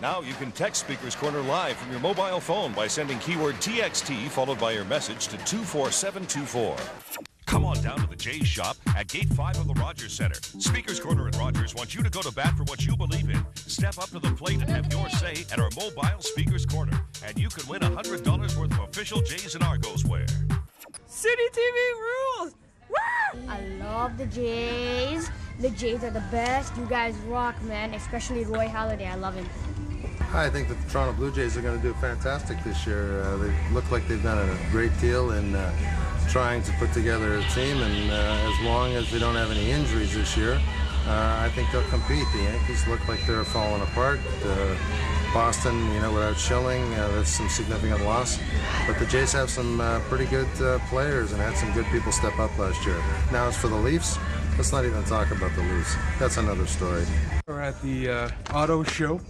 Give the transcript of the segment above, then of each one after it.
Now you can text Speaker's Corner live from your mobile phone by sending keyword TXT followed by your message to 24724. Come on down to the Jays shop at Gate 5 of the Rogers Center. Speaker's Corner and Rogers want you to go to bat for what you believe in. Step up to the plate and have your say at our mobile Speaker's Corner. And you can win $100 worth of official Jays and Argos wear. Citytv rules! Woo! I love the Jays. The Jays are the best. You guys rock, man. Especially Roy Halladay. I love him. I think that the Toronto Blue Jays are going to do fantastic this year. They look like they've done a great deal in trying to put together a team, and as long as they don't have any injuries this year, I think they'll compete. The Yankees look like they're falling apart. Boston, without Schilling, that's some significant loss. But the Jays have some pretty good players and had some good people step up last year. Now as for the Leafs, let's not even talk about the Leafs. That's another story. We're at the auto show.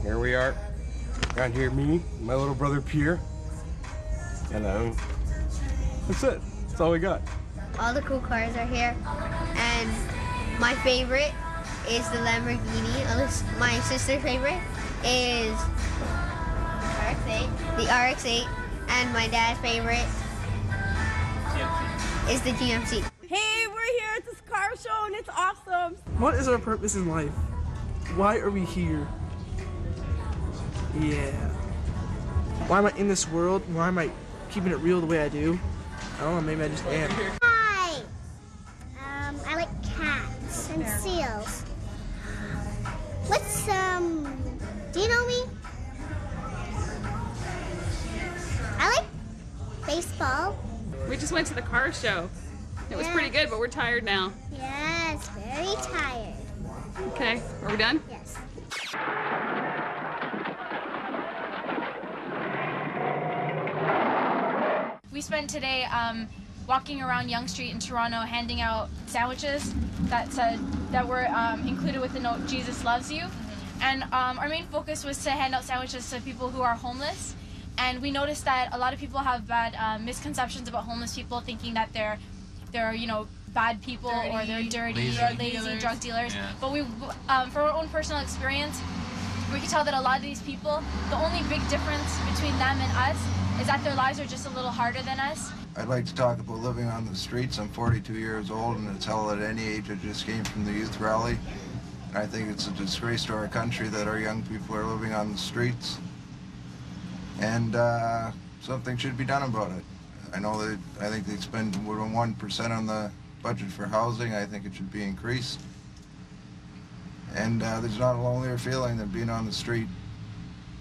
Here we are. Got here me, my little brother Pierre, and that's it. That's all we got. All the cool cars are here, and my favorite is the Lamborghini. My sister's favorite is the RX-8, and my dad's favorite is the GMC. Hey, we're here at this car show and it's awesome. What is our purpose in life? Why are we here? Yeah. Why am I in this world? Why am I keeping it real the way I do? I don't know, maybe I just am. Hi! I like cats and seals. Do you know me? I like baseball. We just went to the car show. It was pretty good, but we're tired now. Yes, very tired. Okay, are we done? Yes. We spent today walking around Yonge Street in Toronto handing out sandwiches that were included with the note Jesus loves you. And our main focus was to hand out sandwiches to people who are homeless. And we noticed that a lot of people have bad misconceptions about homeless people, thinking that they're bad people, or they're dirty or lazy drug dealers. Yeah. But we, from our own personal experience, we can tell that a lot of these people, the only big difference between them and us is that their lives are just a little harder than us. I'd like to talk about living on the streets. I'm 42 years old, and it's hell at any age. I just came from the youth rally. And I think it's a disgrace to our country that our young people are living on the streets. And something should be done about it. I think they spend more than 1% on the budget for housing. I think it should be increased. And there's not a lonelier feeling than being on the street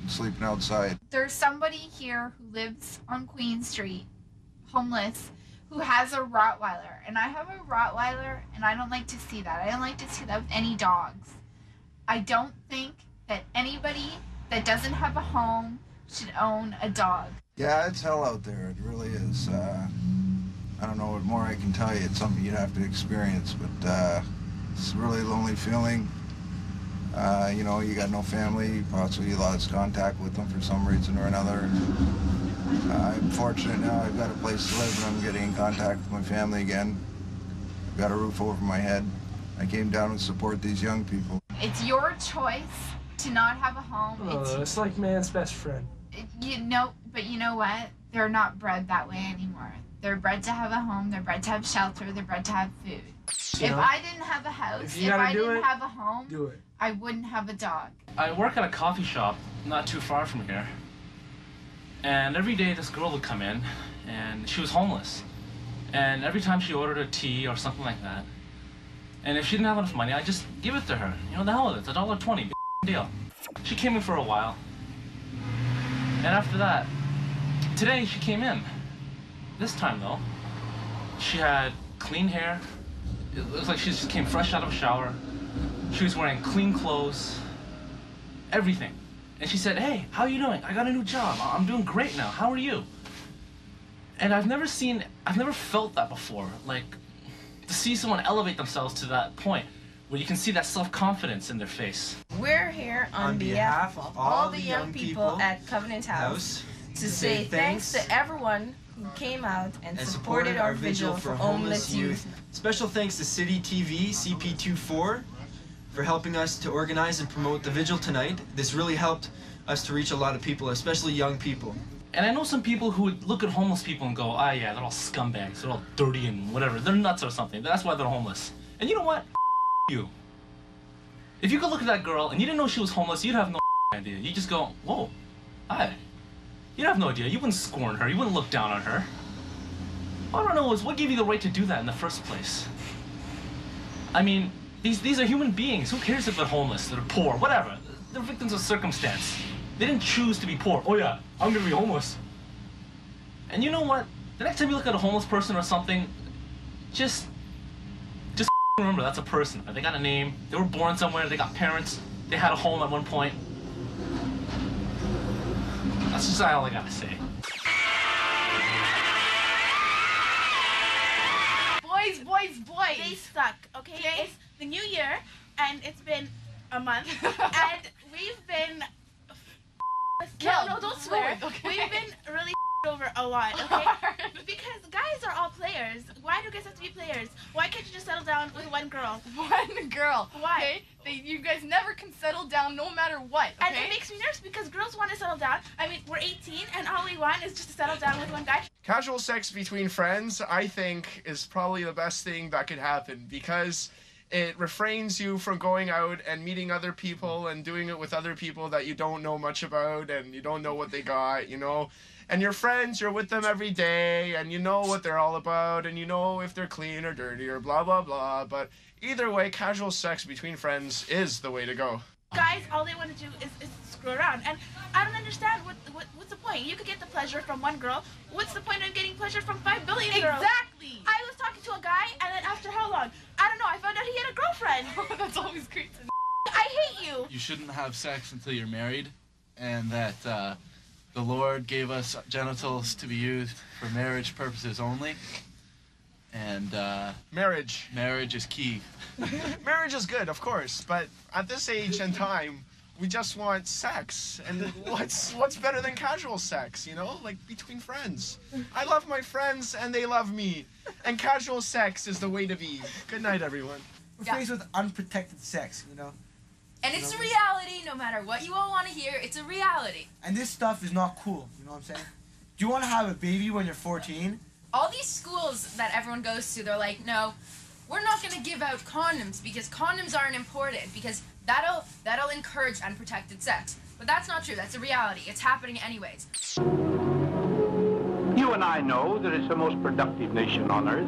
and sleeping outside. There's somebody here who lives on Queen Street, homeless, who has a Rottweiler. And I have a Rottweiler, and I don't like to see that. I don't like to see that with any dogs. I don't think that anybody that doesn't have a home should own a dog. Yeah, it's hell out there. It really is. I don't know what more I can tell you. It's something you'd have to experience, but it's a really lonely feeling. You got no family, possibly you lost contact with them for some reason or another. I'm fortunate now. I've got a place to live, and I'm getting in contact with my family again. I've got a roof over my head. I came down to support these young people. It's your choice to not have a home. It's like man's best friend. But you know what? They're not bred that way anymore. They're bred to have a home, they're bred to have shelter, they're bred to have food. If I didn't have a house, if I didn't have a home, I wouldn't have a dog. I work at a coffee shop not too far from here. And every day this girl would come in, and she was homeless. And every time she ordered a tea or something like that, and if she didn't have enough money, I'd just give it to her. The hell with it, it's $1.20, big deal. She came in for a while. And after that, today she came in. This time though, she had clean hair. It looks like she just came fresh out of a shower. She was wearing clean clothes, everything. And she said, "Hey, how are you doing? I got a new job. I'm doing great now. How are you?" And I've never felt that before. Like, to see someone elevate themselves to that point where you can see that self-confidence in their face. We're here on behalf of all the young people at Covenant House to say thanks to everyone who came out and supported our vigil for homeless youth. Special thanks to Citytv, CP24, for helping us to organize and promote the vigil tonight. This really helped us to reach a lot of people, especially young people. And I know some people who would look at homeless people and go, ah, yeah, they're all scumbags, they're all dirty and whatever, they're nuts or something, that's why they're homeless. And you know what? You. If you could look at that girl and you didn't know she was homeless, you'd have no idea. You just go, whoa, hi. You'd have no idea. You wouldn't scorn her, you wouldn't look down on her. All I don't know is what gave you the right to do that in the first place? I mean, these are human beings. Who cares if they're homeless, they're poor, whatever. They're victims of circumstance. They didn't choose to be poor. Oh yeah, I'm gonna be homeless. And you know what? The next time you look at a homeless person or something, just remember that's a person. They got a name, they were born somewhere, they got parents, they had a home at one point. That's just all I gotta say. Boys, they suck, okay? It's the new year, and it's been a month, and we've been no, don't swear. Okay. We've been really over a lot, okay? Because guys are all players. Why do guys have to be players? Why can't you just settle down with one girl? One girl. Why? Okay? You guys never can settle down no matter what, okay? And it makes me nervous because girls want to settle down. I mean, we're 18 and all we want is just to settle down with one guy. Casual sex between friends, I think, is probably the best thing that could happen because it refrains you from going out and meeting other people and doing it with other people that you don't know much about and you don't know what they got, you know? And your friends, you're with them every day and you know what they're all about and you know if they're clean or dirty or blah, blah, blah. But either way, casual sex between friends is the way to go. Guys, all they want to do is screw around. And I don't understand what's the point. You could get the pleasure from one girl. What's the point of getting pleasure from 5 billion girls? Exactly. I was talking to a guy and then after how long? I don't know. I found out he had a girlfriend. That's always great to know. I hate you. You shouldn't have sex until you're married and that the Lord gave us genitals to be used for marriage purposes only. And marriage is key. Marriage is good, of course, but at this age and time, we just want sex. And what's better than casual sex, you know? Like between friends. I love my friends and they love me. And casual sex is the way to be. Good night, everyone. We're faced with unprotected sex, you know? And it's a reality, no matter what you all want to hear, it's a reality. And this stuff is not cool, you know what I'm saying? Do you want to have a baby when you're 14? All these schools that everyone goes to, they're like, no, we're not going to give out condoms because condoms aren't important because that'll encourage unprotected sex. But that's not true. That's a reality. It's happening anyways. You and I know that it's the most productive nation on earth.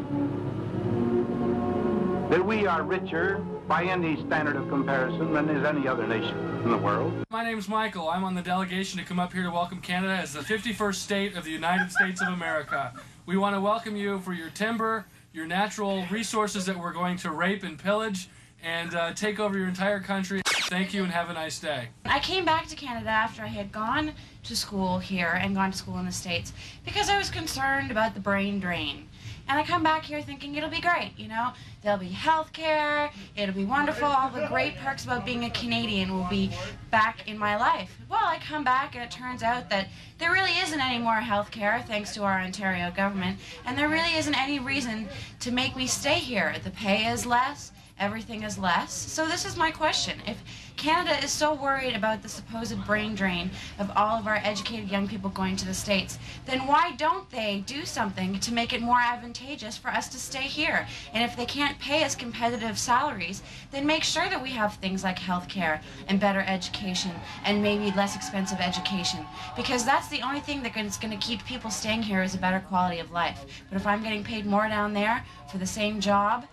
That we are richer by any standard of comparison than is any other nation in the world. My name's Michael. I'm on the delegation to come up here to welcome Canada as the 51st state of the United States of America. We want to welcome you for your timber, your natural resources that we're going to rape and pillage and take over your entire country. Thank you and have a nice day. I came back to Canada after I had gone to school here and gone to school in the States because I was concerned about the brain drain. And I come back here thinking it'll be great, you know? There'll be health care, it'll be wonderful, all the great perks about being a Canadian will be back in my life. Well, I come back and it turns out that there really isn't any more health care thanks to our Ontario government, and there really isn't any reason to make me stay here. The pay is less, everything is less. So this is my question. If Canada is so worried about the supposed brain drain of all of our educated young people going to the States, then why don't they do something to make it more advantageous for us to stay here? And if they can't pay us competitive salaries, then make sure that we have things like health care and better education and maybe less expensive education. Because that's the only thing that's going to keep people staying here is a better quality of life. But if I'm getting paid more down there for the same job,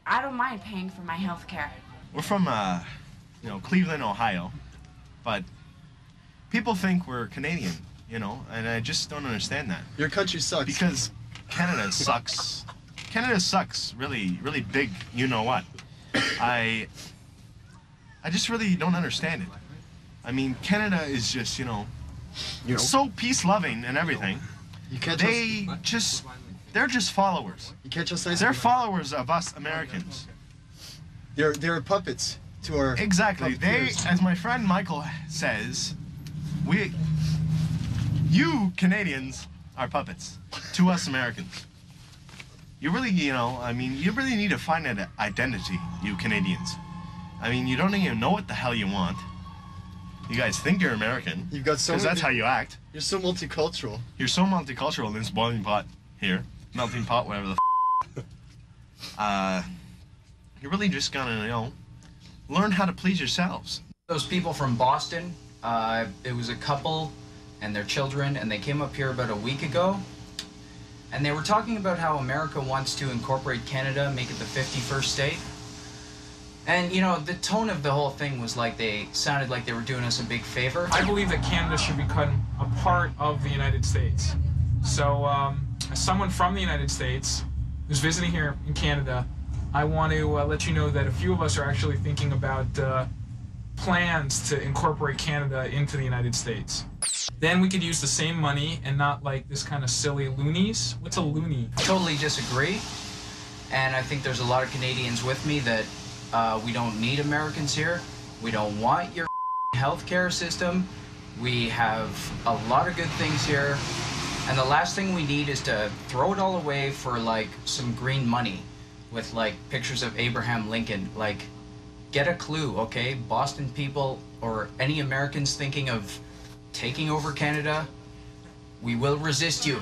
I don't mind paying for my health care. We're from Cleveland, Ohio, but people think we're Canadian, and I just don't understand that. Your country sucks. Because Canada sucks. Canada sucks really, really big, you know what. I just really don't understand it. I mean, Canada is just, so peace-loving and everything. They're just followers. You can't just say they're followers of us Americans. They're puppets to our exactly. As my friend Michael says, you Canadians are puppets to us Americans. You really, you really need to find an identity, you Canadians. I mean, you don't even know what the hell you want. You guys think you're American. You've got so because many- that's how you act. You're so multicultural. You're so multicultural in this boiling pot here. Melting pot, whatever the you're really just gonna, you know, learn how to please yourselves. Those people from Boston, it was a couple and their children, and they came up here about a week ago, and they were talking about how America wants to incorporate Canada, make it the 51st state. And, you know, the tone of the whole thing was like they sounded like they were doing us a big favor. I believe that Canada should become a part of the United States. So, as someone from the United States who's visiting here in Canada, I want to let you know that a few of us are actually thinking about plans to incorporate Canada into the United States. Then we could use the same money and not like this kind of silly loonies. What's a loony? Totally disagree. And I think there's a lot of Canadians with me that we don't need Americans here. We don't want your healthcare system. We have a lot of good things here. And the last thing we need is to throw it all away for like some green money with like pictures of Abraham Lincoln. Like, get a clue, okay? Boston people or any Americans thinking of taking over Canada, we will resist you.